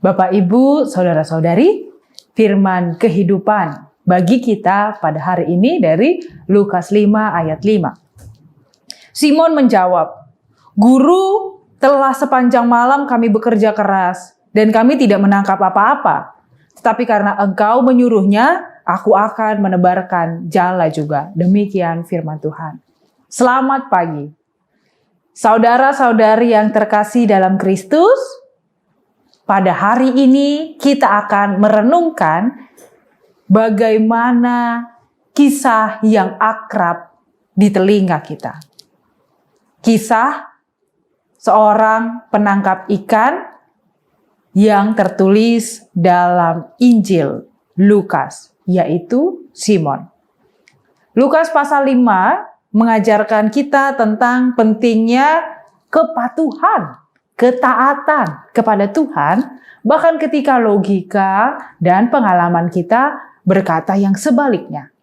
Bapak, Ibu, Saudara-saudari, firman kehidupan bagi kita pada hari ini dari Lukas 5 ayat 5. Simon menjawab, "Guru, telah sepanjang malam kami bekerja keras dan kami tidak menangkap apa-apa. Tetapi karena Engkau menyuruhnya, aku akan menebarkan jala juga." Demikian firman Tuhan. Selamat pagi. Saudara-saudari yang terkasih dalam Kristus, pada hari ini kita akan merenungkan bagaimana kisah yang akrab di telinga kita. Kisah seorang penangkap ikan yang tertulis dalam Injil Lukas, yaitu Simon. Lukas pasal 5 mengajarkan kita tentang pentingnya kepatuhan, ketaatan kepada Tuhan, bahkan ketika logika dan pengalaman kita berkata yang sebaliknya.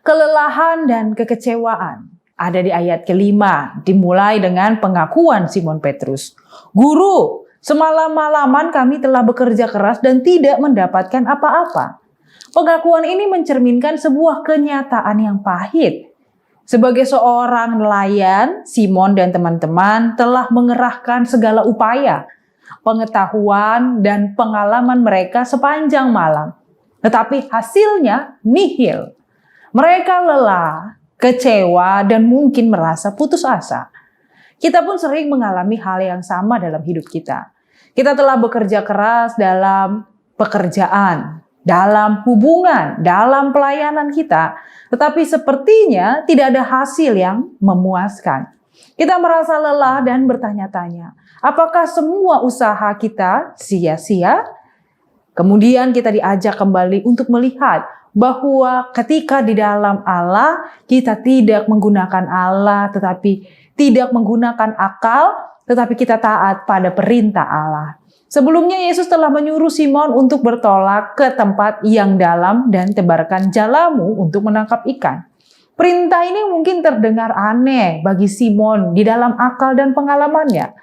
Kelelahan dan kekecewaan ada di ayat kelima, dimulai dengan pengakuan Simon Petrus. "Guru, semalam-malaman kami telah bekerja keras dan tidak mendapatkan apa-apa." Pengakuan ini mencerminkan sebuah kenyataan yang pahit. Sebagai seorang nelayan, Simon dan teman-teman telah mengerahkan segala upaya, pengetahuan, dan pengalaman mereka sepanjang malam. Tetapi hasilnya nihil. Mereka lelah, kecewa, dan mungkin merasa putus asa. Kita pun sering mengalami hal yang sama dalam hidup kita. Kita telah bekerja keras dalam pekerjaan, dalam hubungan, dalam pelayanan kita, tetapi sepertinya tidak ada hasil yang memuaskan. Kita merasa lelah dan bertanya-tanya, apakah semua usaha kita sia-sia? Kemudian kita diajak kembali untuk melihat bahwa ketika di dalam Allah, kita tidak menggunakan Allah, tetapi tidak menggunakan akal, tetapi kita taat pada perintah Allah. Sebelumnya Yesus telah menyuruh Simon untuk bertolak ke tempat yang dalam dan tebarkan jalamu untuk menangkap ikan. Perintah ini mungkin terdengar aneh bagi Simon di dalam akal dan pengalamannya.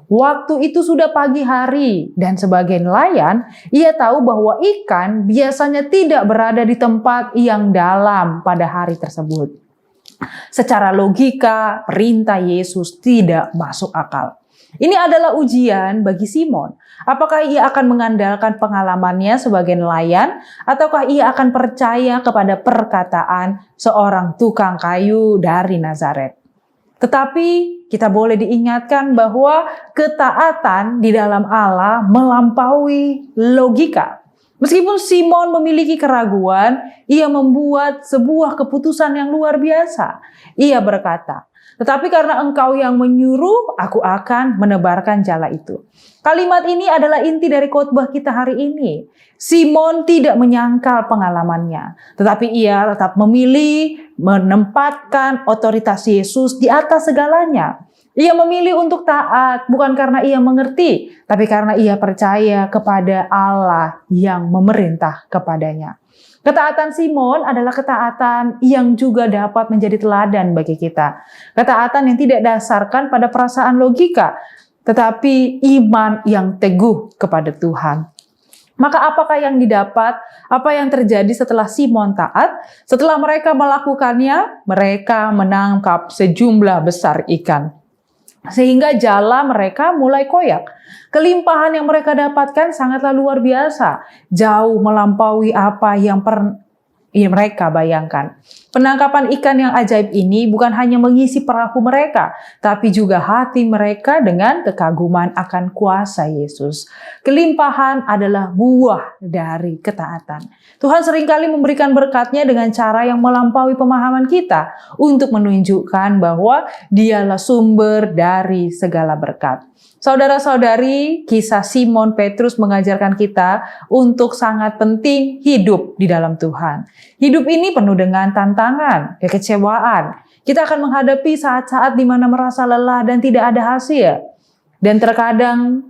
Waktu itu sudah pagi hari dan sebagai nelayan, ia tahu bahwa ikan biasanya tidak berada di tempat yang dalam pada hari tersebut. Secara logika, perintah Yesus tidak masuk akal. Ini adalah ujian bagi Simon. Apakah ia akan mengandalkan pengalamannya sebagai nelayan, ataukah ia akan percaya kepada perkataan seorang tukang kayu dari Nazaret? Tetapi kita boleh diingatkan bahwa ketaatan di dalam Allah melampaui logika. Meskipun Simon memiliki keraguan, ia membuat sebuah keputusan yang luar biasa. Ia berkata, "Tetapi karena Engkau yang menyuruh, aku akan menebarkan jala itu." Kalimat ini adalah inti dari khotbah kita hari ini. Simon tidak menyangkal pengalamannya, tetapi ia tetap memilih menempatkan otoritas Yesus di atas segalanya. Ia memilih untuk taat bukan karena ia mengerti, tapi karena ia percaya kepada Allah yang memerintah kepadanya. Ketaatan Simon adalah ketaatan yang juga dapat menjadi teladan bagi kita. Ketaatan yang tidak dasarkan pada perasaan logika, tetapi iman yang teguh kepada Tuhan. Maka apakah yang didapat? Apa yang terjadi setelah Simon taat? Setelah mereka melakukannya, mereka menangkap sejumlah besar ikan, sehingga jala mereka mulai koyak. Kelimpahan yang mereka dapatkan sangatlah luar biasa, jauh melampaui apa yang mereka bayangkan. Penangkapan ikan yang ajaib ini bukan hanya mengisi perahu mereka, tapi juga hati mereka dengan kekaguman akan kuasa Yesus. Kelimpahan adalah buah dari ketaatan. Tuhan seringkali memberikan berkat-Nya dengan cara yang melampaui pemahaman kita untuk menunjukkan bahwa Dialah sumber dari segala berkat. Saudara-saudari, kisah Simon Petrus mengajarkan kita untuk sangat penting hidup di dalam Tuhan. Hidup ini penuh dengan tantangan, kekecewaan. Kita akan menghadapi saat-saat di mana merasa lelah dan tidak ada hasil. Dan terkadang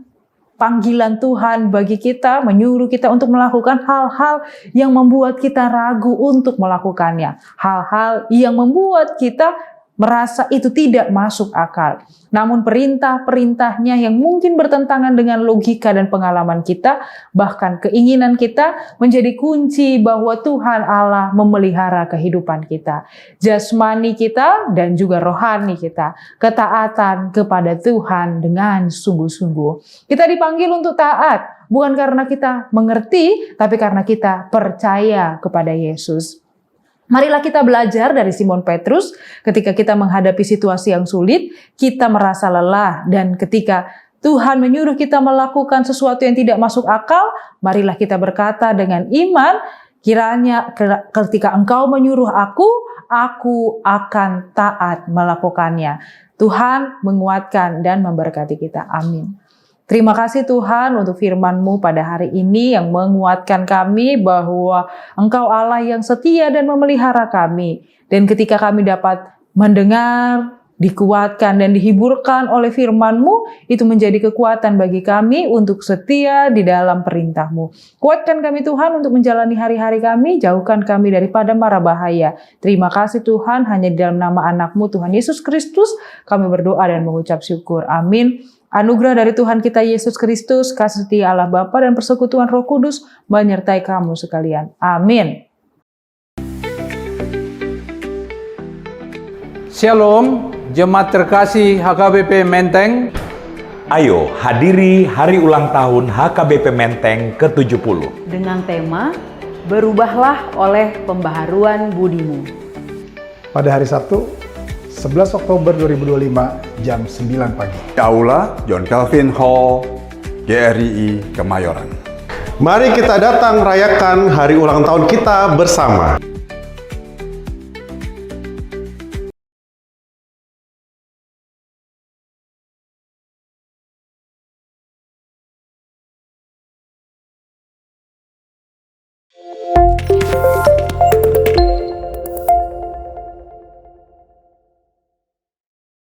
panggilan Tuhan bagi kita menyuruh kita untuk melakukan hal-hal yang membuat kita ragu untuk melakukannya. Hal-hal yang membuat kita merasa itu tidak masuk akal. Namun perintah-perintahnya yang mungkin bertentangan dengan logika dan pengalaman kita, bahkan keinginan kita, menjadi kunci bahwa Tuhan Allah memelihara kehidupan kita. Jasmani kita dan juga rohani kita. Ketaatan kepada Tuhan dengan sungguh-sungguh. Kita dipanggil untuk taat, bukan karena kita mengerti, tapi karena kita percaya kepada Yesus. Marilah kita belajar dari Simon Petrus ketika kita menghadapi situasi yang sulit, kita merasa lelah, dan ketika Tuhan menyuruh kita melakukan sesuatu yang tidak masuk akal, marilah kita berkata dengan iman, kiranya ketika Engkau menyuruh aku akan taat melakukannya. Tuhan menguatkan dan memberkati kita. Amin. Terima kasih Tuhan untuk firman-Mu pada hari ini yang menguatkan kami bahwa Engkau Allah yang setia dan memelihara kami. Dan ketika kami dapat mendengar, dikuatkan dan dihiburkan oleh firman-Mu, itu menjadi kekuatan bagi kami untuk setia di dalam perintah-Mu. Kuatkan kami Tuhan untuk menjalani hari-hari kami, jauhkan kami daripada mara bahaya. Terima kasih Tuhan, hanya di dalam nama anak-Mu Tuhan Yesus Kristus, kami berdoa dan mengucap syukur. Amin. Anugerah dari Tuhan kita Yesus Kristus, kasih setia Allah Bapa dan persekutuan Roh Kudus menyertai kamu sekalian. Amin. Shalom, jemaat terkasih HKBP Menteng. Ayo hadiri hari ulang tahun HKBP Menteng ke-70. Dengan tema, berubahlah oleh pembaharuan budimu. Pada hari Sabtu, 11 Oktober 2025 jam 9 pagi. Aula John Calvin Hall, GRII Kemayoran. Mari kita datang merayakan hari ulang tahun kita bersama.